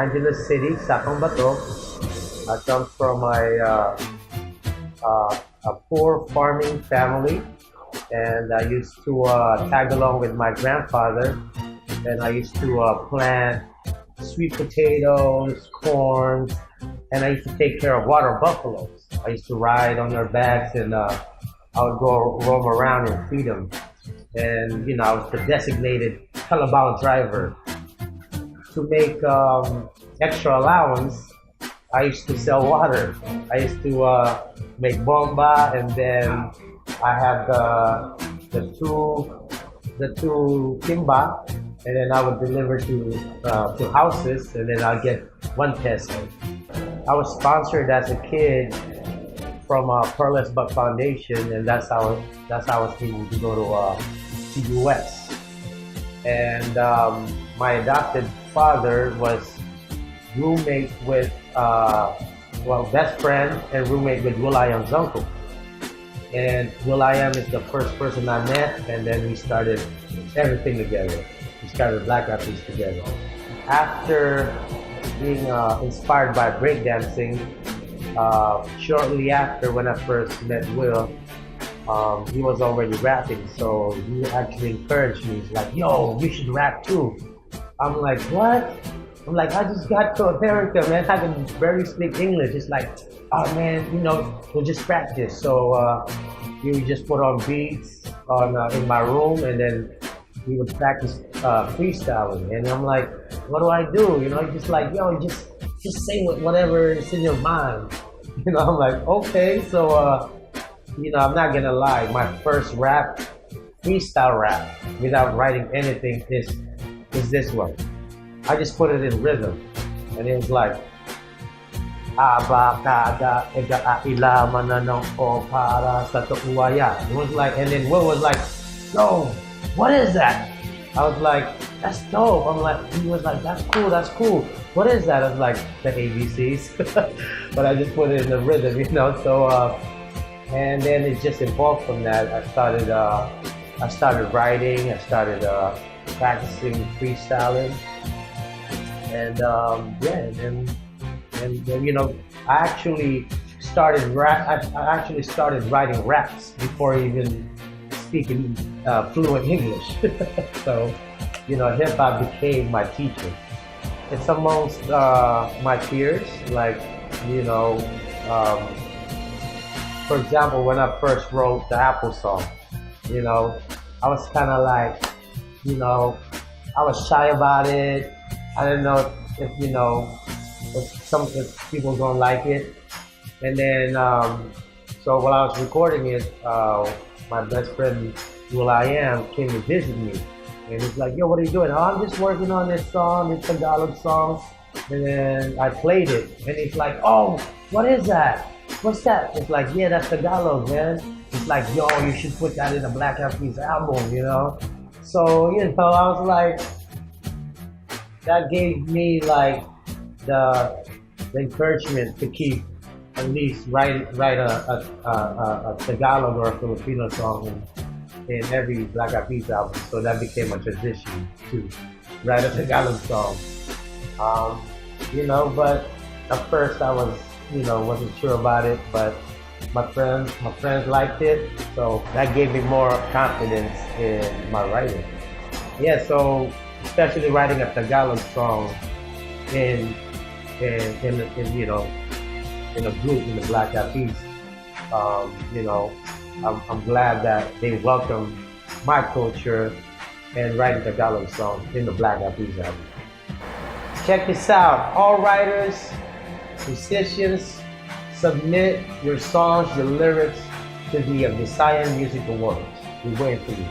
Angeles City, Sakong Bato. I come from a poor farming family, and I used to tag along with my grandfather, and I used to plant sweet potatoes, corn, and I used to take care of water buffaloes. I used to ride on their backs, and I would go roam around and feed them. And I was the designated Calabao driver. To make extra allowance, I used to sell water. I used to make bomba, and then I had the two timba, and then I would deliver to houses, and then I'd get 1 peso. I was sponsored as a kid from Pearl's Buck Foundation, and that's how I was able to go to US. And my adopted father was roommate with best friend and roommate with Visayan's uncle. And Visayan is the first person I met, and then we started everything together. We started Black Eyed Peas together. After being inspired by breakdancing, shortly after when I first met Will, he was already rapping, so he actually encouraged me. He's like, yo, you should rap too. I'm like, what? I'm like, I just got to America, man. I can barely speak English. It's like, oh man, we'll just practice. So we would just put on beats in my room, and then we would practice freestyling. And I'm like, what do I do? Just like, yo, just say whatever is in your mind. I'm like, okay. So I'm not gonna lie. My first rap, freestyle rap, without writing anything, is this one. I just put it in rhythm, and it was like, Abakada ega ailaman na ng o para sa tuwaya. It was like, and then Will was like, yo, what is that? I was like, that's dope. He was like, that's cool. What is that? I was like, the ABCs. But I just put it in the rhythm, so, and then it just evolved from that. I started writing, I started practicing freestyling. And I actually started writing raps before even speaking fluent English. So, hip hop became my teacher. It's amongst my peers, like, for example, when I first wrote the Apple song, I was kind of like, I was shy about it. I didn't know if people gonna like it. And then, so while I was recording it, my best friend Visayan came to visit me, and he's like, "Yo, what are you doing?" "Oh, I'm just working on this song, this Tagalog song." And then I played it, and he's like, "Oh, what is that? What's that?" It's like, "Yeah, that's Tagalog, man." It's like, "Yo, you should put that in a Black Eyed Peas album," So, I was like, that gave me like the encouragement to keep at least write a Tagalog or a Filipino song in every Black Eyed Peas album. So that became a tradition to write a Tagalog song. But at first I wasn't sure about it, but my friends liked it, so that gave me more confidence in my writing. Yeah, so especially writing a Tagalog song in a group in the Black Eyed Peas. I'm glad that they welcome my culture and writing Tagalog songs in the Black Eyed Peas album. Check this out, all writers, musicians, submit your songs, your lyrics to the Visayan Music Awards. We're waiting for you.